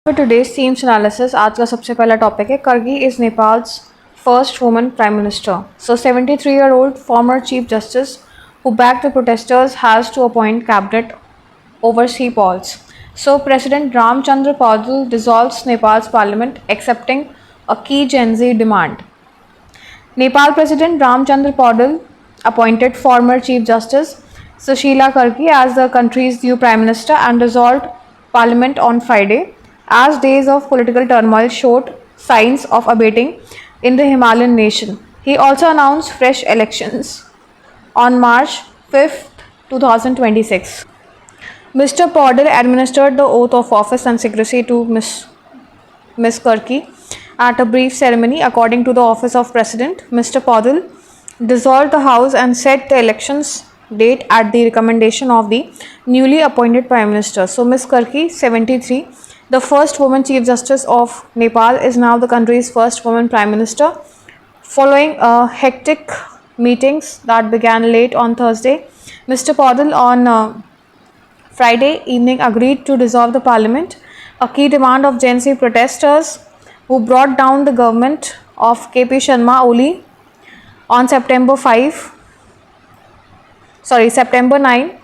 For today's themes analysis, आज का सबसे पहला टॉपिक है करगी is Nepal's first woman prime minister. So 73-year-old former chief justice who backed the protesters has to appoint cabinet oversee polls. So President Ramchandra Paudel dissolves Nepal's parliament, accepting a key Gen Z demand. Nepal President Ramchandra Paudel appointed former Chief Justice Sushila Karki as the country's new Prime Minister and dissolved Parliament on Friday, as days of political turmoil showed signs of abating in the Himalayan nation. He also announced fresh elections on March 5th, 2026. Mr. Paudel administered the oath of office and secrecy to Ms. Karki at a brief ceremony. According to the Office of President, Mr. Paudel dissolved the House and set the elections date at the recommendation of the newly appointed Prime Minister. So, Ms. Karki, 73, the first woman Chief Justice of Nepal, is now the country's first woman Prime Minister, following hectic meetings that began late on Thursday. Mr. Paudel on Friday evening agreed to dissolve the parliament, a key demand of Gen Z protesters who brought down the government of KP Sharma Oli on September 9.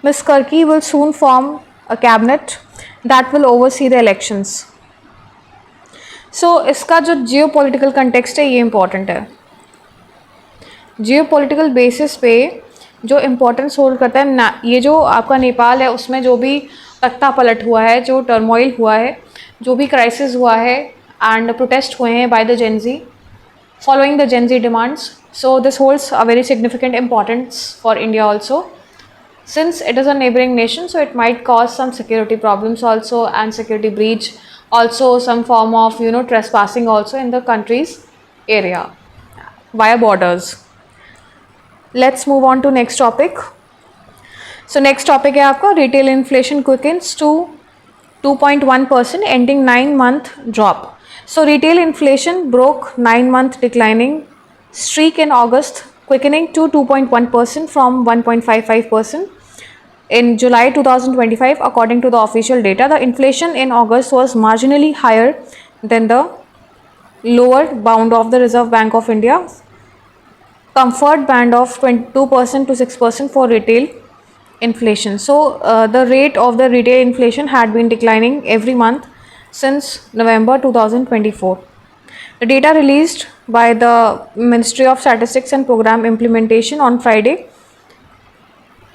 Ms. Karki will soon form a cabinet that will oversee the elections. So, इसका जो geopolitical context है ये important है. Geopolitical basis पे जो importance hold करता है ये जो आपका नेपाल है उसमें जो भी तख्ता पलट हुआ है, जो टर्मोइल हुआ है, जो भी क्राइसिस हुआ है एंड प्रोटेस्ट हुए हैं by the Gen Z following the Gen Z demands. So this holds a very significant importance for India also, since it is a neighboring nation, so it might cause some security problems also and security breach, also some form of trespassing also in the country's area via borders. Let's move on to next topic. So next topic है आपका retail inflation quickens to 2.1%, ending 9-month drop. So retail inflation broke 9-month declining streak in August, quickening to 2.1% from 1.55% in July 2025. According to the official data, the inflation in August was marginally higher than the lower bound of the Reserve Bank of India comfort band of 2% to 6% for retail inflation. So the rate of the retail inflation had been declining every month since November 2024. The data released by the Ministry of Statistics and Program Implementation on Friday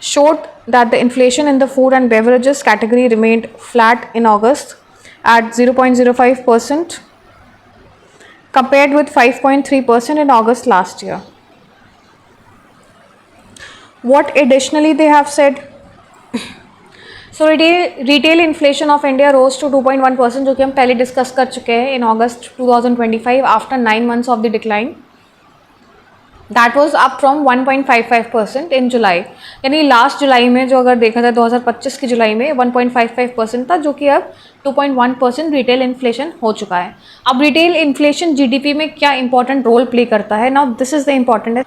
showed that the inflation in the food and beverages category remained flat in August at 0.05% compared with 5.3% in August last year. What additionally they have said? So retail inflation of India rose to 2.1%, जो कि हम पहले discuss कर चुके हैं in August 2025 after 9 months of the decline. That was up from 1.55% in July. यानी last जुलाई में जो अगर देखा जाए 2025 की जुलाई में 1.55% था, जो कि अब 2.1% रिटेल इन्फ्लेशन हो चुका है. अब रिटेल इन्फ्लेशन जीडीपी में क्या इंपॉर्टेंट रोल प्ले करता है? Now this is the important.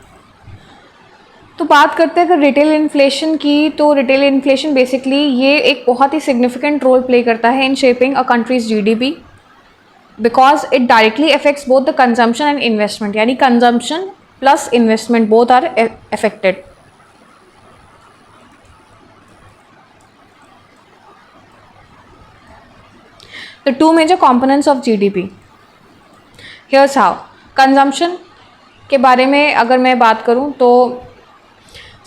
तो बात करते हैं अगर रिटेल इन्फ्लेशन की, तो रिटेल इन्फ्लेशन बेसिकली ये एक बहुत ही सिग्निफिकेंट रोल प्ले करता है in shaping a country's GDP, because it directly affects both the consumption and investment, यानी consumption plus investment both are affected. The two major components of GDP. Here's how. Consumption के बारे में अगर मैं बात करूं तो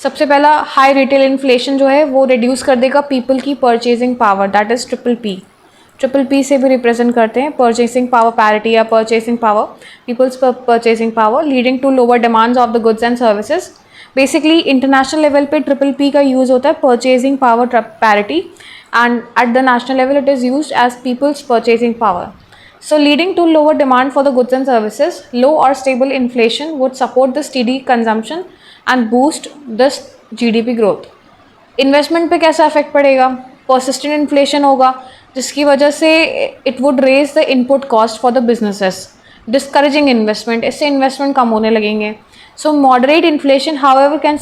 सबसे पहला हाई रिटेल इन्फ्लेशन जो है वो रिड्यूस कर देगा पीपल की purchasing power, that is triple P से भी रिप्रेजेंट करते हैं परचेसिंग पावर पैरिटी या purchasing power, people's purchasing power, leading to lower demands of the goods and services. Basically international level पे ट्रिपल पी का यूज़ होता है purchasing power parity, and at the national level it is used as people's purchasing power. So leading to lower demand for the goods and services, low or stable inflation would support the steady consumption and boost this GDP growth. Investment पे कैसा effect पड़ेगा? persistent inflation होगा जिसकी वजह से it would raise the input cost for the businesses, discouraging investment. इससे investment कम होने लगेंगे. So moderate inflation however can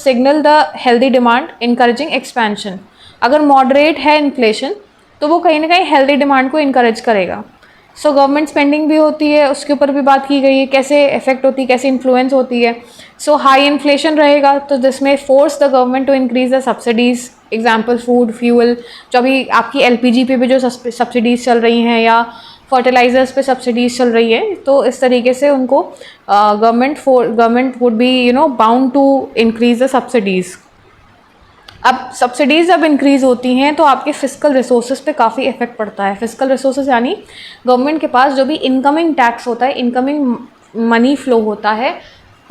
signal the healthy demand, encouraging expansion. अगर मॉडरेट है इन्फ्लेशन तो वो कहीं ना कहीं हेल्दी डिमांड को इनकरेज करेगा। सो गवर्नमेंट स्पेंडिंग भी होती है, उसके ऊपर भी बात की गई है कैसे इफेक्ट होती है, कैसे इन्फ्लुएंस होती है। सो हाई इन्फ्लेशन रहेगा तो this may force the government to increase the subsidies, example food fuel, जो अभी आपकी एलपीजी पे भी जो सब्सिडीज़ चल रही हैं या फर्टिलाइजर्स पे सब्सिडीज़ चल रही है, तो इस तरीके से उनको government would be bound to increase the subsidies. अब सब्सिडीज़ जब इंक्रीज़ होती हैं तो आपके फिजिकल रिसोर्सेज पे काफ़ी इफेक्ट पड़ता है। फिजिकल रिसोर्सेज यानी गवर्नमेंट के पास जो भी इनकमिंग टैक्स होता है, इनकमिंग मनी फ्लो होता है,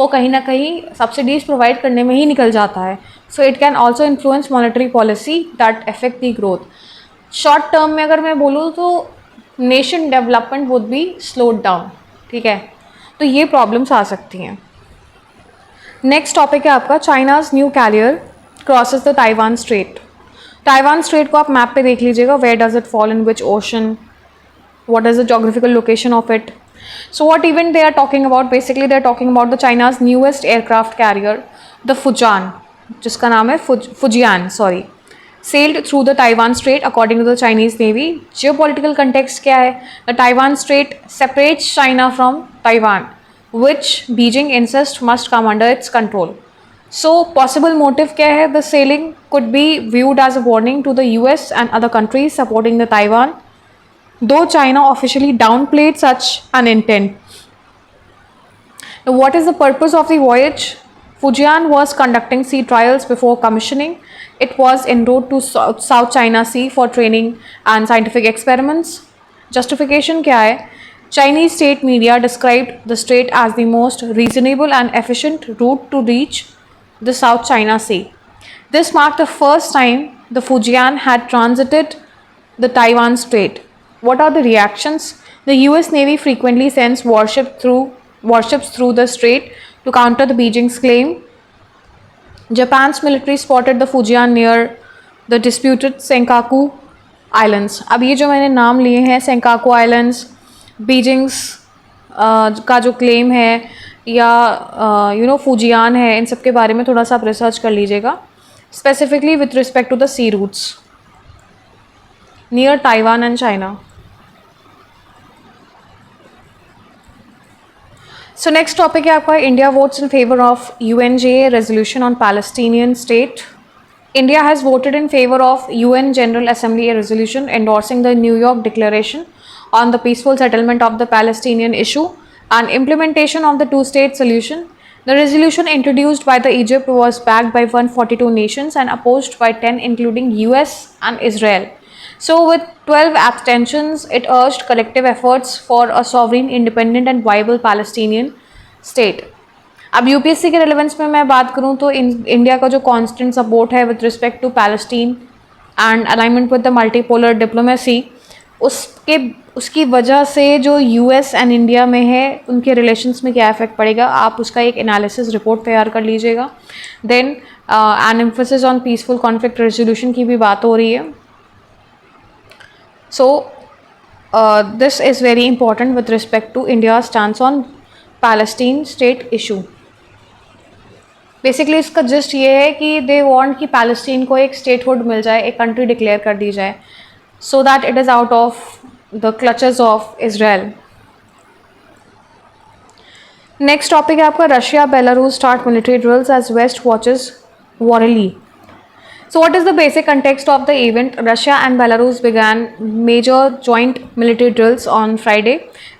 वो कहीं ना कहीं सब्सिडीज़ प्रोवाइड करने में ही निकल जाता है। So it can also influence monetary policy that affect the growth. Short term में अगर मैं बोलूँ तो nation development would be slowed down, ठीक है। तो ये प्रॉब्लम्स आ सकती हैं। नेक्स्ट टॉपिक है आपका China's new carrier crosses the Taiwan strait. Taiwan strait को आप मैप पे देख लीजिएगा, where does it fall in which ocean, what is the geographical location of it. So what event they are talking about? Basically they are talking about the China's newest aircraft carrier, the Fujian, जिसका नाम है Fujian, sorry, sailed through the Taiwan Strait according to the Chinese Navy. Geopolitical context क्या है? The Taiwan Strait separates China from Taiwan, which Beijing insists must come under its control. So possible motive क्या है? The sailing could be viewed as a warning to the US and other countries supporting the Taiwan, though China officially downplayed such an intent. Now, what is the purpose of the voyage? Fujian was conducting sea trials before commissioning. It was en route to South China Sea for training and scientific experiments. Justification क्या है? Chinese state media described the strait as the most reasonable and efficient route to reach the South China Sea. This marked the first time the Fujian had transited the Taiwan Strait. What are the reactions? The US Navy frequently sends warships through the strait to counter the Beijing's claim. Japan's military spotted the Fujian near the disputed Senkaku Islands. अब ये जो मैंने नाम लिए हैं, Senkaku Islands, Beijing's का जो claim है या फुजियान है, इन सब के बारे में थोड़ा सा आप रिसर्च कर लीजिएगा, specifically with respect to the sea routes near Taiwan and China. So next topic है आपका India votes in favour of UNGA resolution on Palestinian state. India has voted in favor of UN General Assembly resolution endorsing the New York Declaration on the peaceful settlement of the Palestinian issue and implementation of the two-state solution. The resolution introduced by the Egypt was backed by 142 nations and opposed by 10 including US and Israel. So with 12 abstentions, it urged collective efforts for a sovereign, independent and viable Palestinian state. अब UPSC के relevance में मैं बात करूं तो India का जो constant support है with respect to Palestine and alignment with the multipolar diplomacy, उसकी वजह से जो यूएस एंड इंडिया में है उनके रिलेशंस में क्या इफेक्ट पड़ेगा, आप उसका एक एनालिसिस रिपोर्ट तैयार कर लीजिएगा. Then an emphasis on peaceful conflict resolution की भी बात हो रही है. So this is very important with respect to India stands on Palestine state issue. Basically इसका जस्ट ये है कि दे वांट कि पैलेस्टीन को एक स्टेटहुड मिल जाए, एक कंट्री डिक्लेयर कर दी जाए, so that it is out of the clutches of Israel. Next topic है आपका Russia Belarus start military drills as West watches warily. So what is the basic context of the event? Russia and Belarus began major joint military drills on Friday,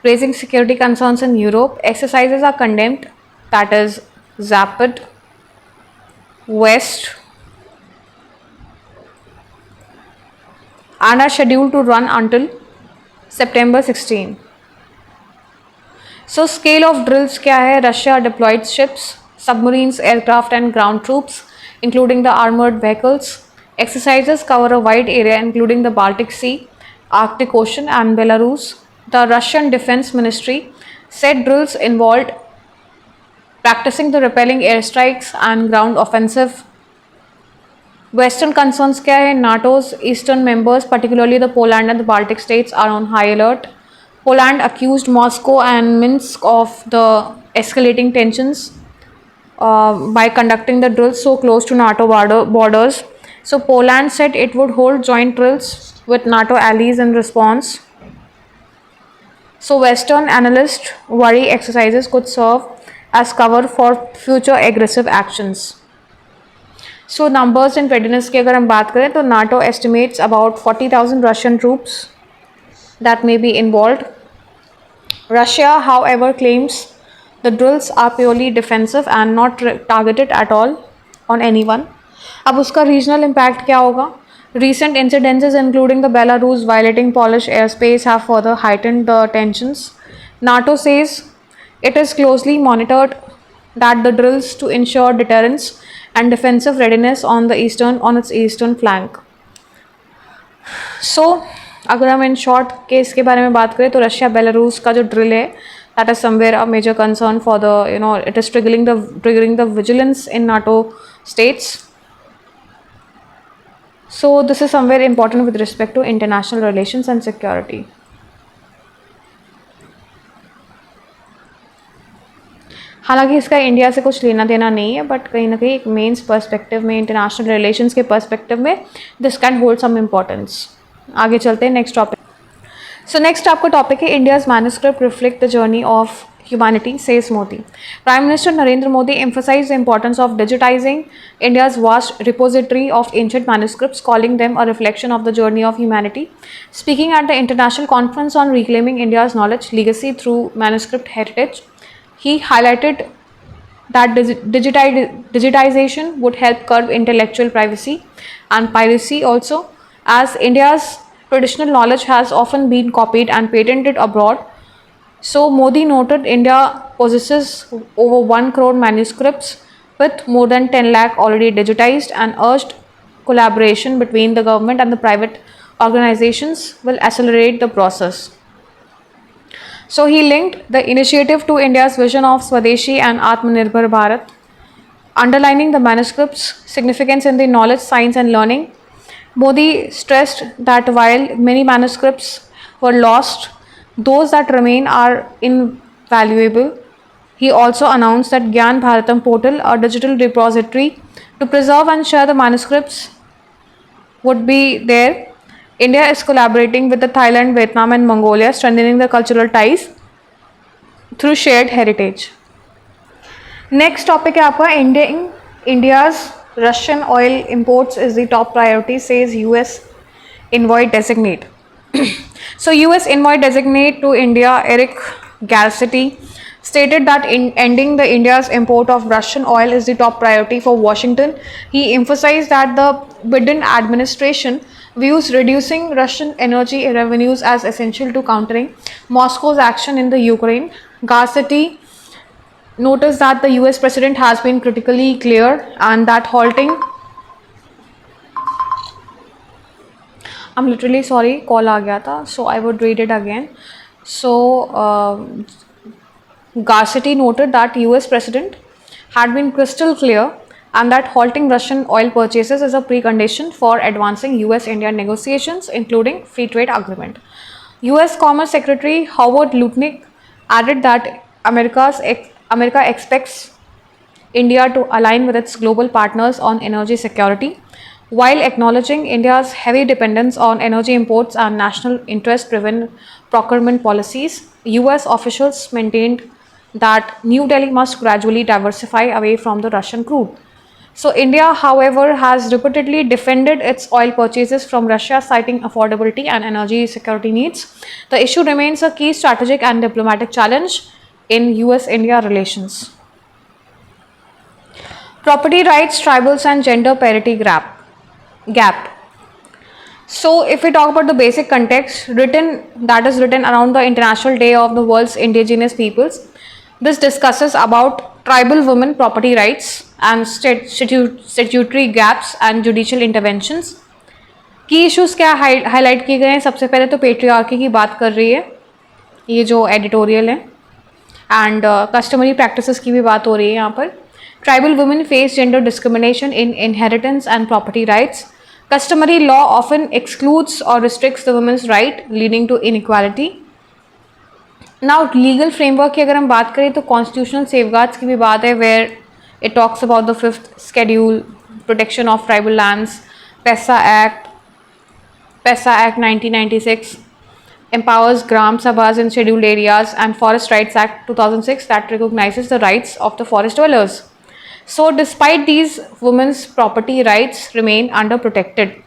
raising security concerns in Europe. Exercises are condemned, that is Zapad, West, and are scheduled to run until September 16. So scale of drills क्या है? Russia deployed ships, submarines, aircraft and ground troops, including the armored vehicles. Exercises cover a wide area including the Baltic Sea, Arctic Ocean and Belarus. The Russian Defense Ministry said drills involved practicing the repelling airstrikes and ground offensive. Western concerns क्या है? NATO's eastern members, particularly the Poland and the Baltic states, are on high alert. Poland accused Moscow and Minsk of the escalating tensions by conducting the drills so close to NATO borders. So Poland said it would hold joint drills with NATO allies in response. So Western analysts worry exercises could serve as cover for future aggressive actions. So numbers and readiness की अगर हम बात करें तो NATO estimates about 40,000 Russian troops that may be involved. Russia, however, claims the drills are purely defensive and not targeted at all on anyone. अब उसका regional impact क्या होगा? Recent incidences, including the Belarus violating Polish airspace, have further heightened the tensions. NATO says it is closely monitored that the drills to ensure deterrence and defensive readiness on its eastern flank. So, अगर हम in short case के बारे में बात करें तो Russia Belarus का जो ड्रिल है that is somewhere a major concern for the it is triggering the vigilance in NATO states. So this is somewhere important with respect to international relations and security. हालांकि इसका India से कुछ लेना देना नहीं है, बट कहीं ना कहीं एक मेंस पर्सपेक्टिव में, इंटरनेशनल रिलेशंस के पर्सपेक्टिव में this can hold some importance. आगे चलते हैं नेक्स्ट टॉपिक. सो नेक्स्ट आपका टॉपिक है India's manuscript reflect the journey of humanity, says Modi. Prime Minister Narendra Modi emphasized the importance of digitizing India's vast repository of ancient manuscripts, calling them a reflection of the journey of humanity. Speaking at the International Conference on Reclaiming India's Knowledge Legacy Through Manuscript Heritage, he highlighted that digitization would help curb intellectual privacy and piracy also, as India's traditional knowledge has often been copied and patented abroad. So Modi noted India possesses over 1 crore manuscripts with more than 10 lakh already digitized, and urged collaboration between the government and the private organizations will accelerate the process. So he linked the initiative to India's vision of Swadeshi and Atmanirbhar Bharat, underlining the manuscripts' significance in the knowledge, science and learning. Modi stressed that while many manuscripts were lost, those that remain are invaluable. He also announced that Gyan Bharatam portal, a digital repository to preserve and share the manuscripts, would be there. India is collaborating with the Thailand, Vietnam and Mongolia, strengthening the cultural ties through shared heritage. Next topic है आपका India's Russian oil imports is the top priority, says US envoy designate. So US envoy designate to India Eric Garcetti stated that ending the India's import of Russian oil is the top priority for Washington. He emphasized that the Biden administration views reducing Russian energy revenues as essential to countering Moscow's action in the Ukraine. Garcetti noticed that the US president has been critically clear and that halting I'm literally sorry, call आ गया था, so I would read it again. So Garcetti noted that US president had been crystal clear and that halting Russian oil purchases is a precondition for advancing US-India negotiations, including free trade agreement. US Commerce Secretary Howard Lutnick added that America expects India to align with its global partners on energy security, while acknowledging India's heavy dependence on energy imports and national interest-driven procurement policies. US officials maintained that New Delhi must gradually diversify away from the Russian crude. So India, however, has repeatedly defended its oil purchases from Russia, citing affordability and energy security needs. The issue remains a key strategic and diplomatic challenge in US-India relations. Property rights, tribals and gender parity gap. So if we talk about the basic context written around the International Day of the World's Indigenous Peoples, this discusses about tribal women property rights and statutory gaps and judicial interventions. की issues क्या highlight किए गए हैं? सबसे पहले तो patriarchy की बात कर रही है ये जो एडिटोरियल है, एंड कस्टमरी प्रैक्टिसेस की भी बात हो रही है यहाँ पर. Tribal women face gender discrimination in inheritance and property rights. Customary law often excludes or restricts the women's right, leading to inequality. Now, legal framework की अगर हम बात करें तो constitutional safeguards की भी बात है, where it talks about the 5th schedule, protection of tribal lands, PESA Act, PESA Act 1996 empowers Gram Sabhas in scheduled areas, and Forest Rights Act 2006 that recognizes the rights of the forest dwellers. So, despite these, women's property rights remain underprotected.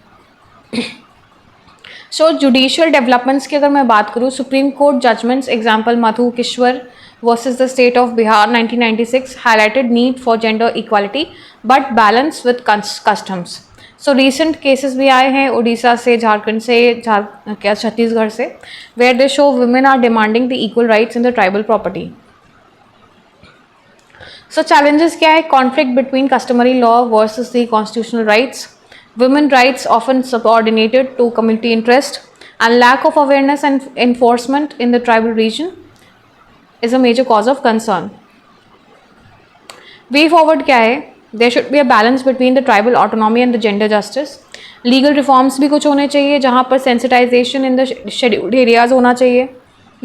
So, judicial developments की अगर मैं बात करूँ, Supreme Court judgments, example Madhu Kishwar versus the state of Bihar 1996 highlighted need for gender equality but balance with customs. So recent cases भी आए हैं उड़ीसा से, झारखंड से, छत्तीसगढ़ से, where they show women are demanding the equal rights in the tribal property. So challenges क्या है? Conflict between customary law versus the constitutional rights. Women rights often subordinated to community interest, and lack of awareness and enforcement in the tribal region is a major cause of concern. Way forward क्या है? There should be a balance between the tribal autonomy and the gender justice. Legal reforms भी कुछ होने चाहिए जहाँ पर sensitization in the scheduled areas होना चाहिए.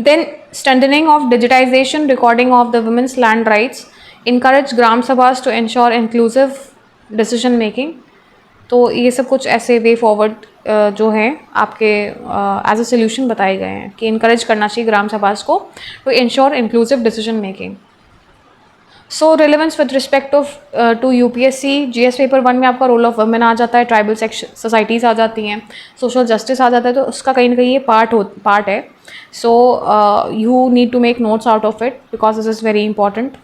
Then strengthening of digitization, recording of the women's land rights, encourage gram sabhas to ensure inclusive decision making. तो ये सब कुछ ऐसे वे फॉरवर्ड जो हैं आपके एज अ सोल्यूशन बताए गए हैं कि इनकरेज करना चाहिए ग्राम सभास को to ensure inclusive decision making. So relevance with respect of to UPSC GS paper 1 में आपका रोल ऑफ वुमेन आ जाता है, ट्राइबल सेक्शन सोसाइटीज़ आ जाती हैं, सोशल जस्टिस आ जाता है, तो उसका कहीं ना कहीं ये पार्ट है. So you need to make notes out of it because this is very important.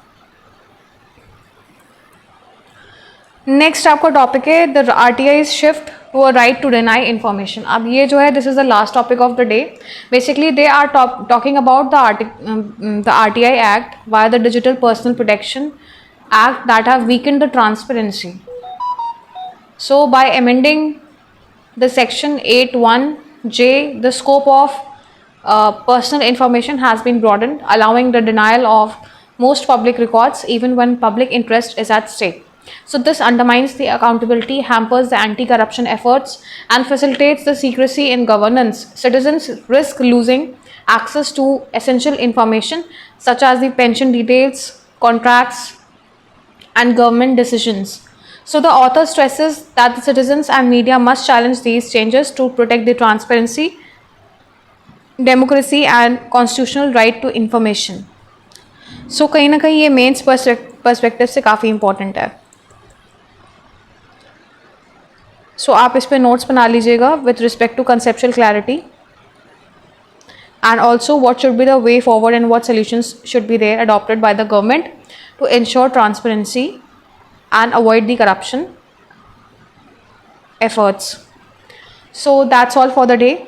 Next आपका टॉपिक है the RTI's shift to a right to deny information. अब ये जो है this is the last topic of the day. Basically they are talking about the RTI act via the digital personal protection act that have weakened the transparency. So by amending the section 8(1)(j) the scope of personal information has been broadened, allowing the denial of most public records even when public interest is at stake. So this undermines the accountability, hampers the anti-corruption efforts, and facilitates the secrecy in governance. Citizens risk losing access to essential information such as the pension details, contracts, and government decisions. So the author stresses that the citizens and media must challenge these changes to protect the transparency, democracy, and constitutional right to information. So कहीं ना कहीं ये mains perspective से काफ़ी important है. सो आप इस पर नोट्स बना लीजिएगा with respect to conceptual clarity and also what should be the way forward and what solutions should be there adopted by the government to ensure transparency and avoid the corruption efforts. So that's all for the day.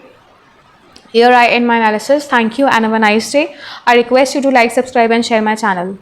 Here I end my analysis. Thank you and have a nice day. I request you to like, subscribe and share my channel.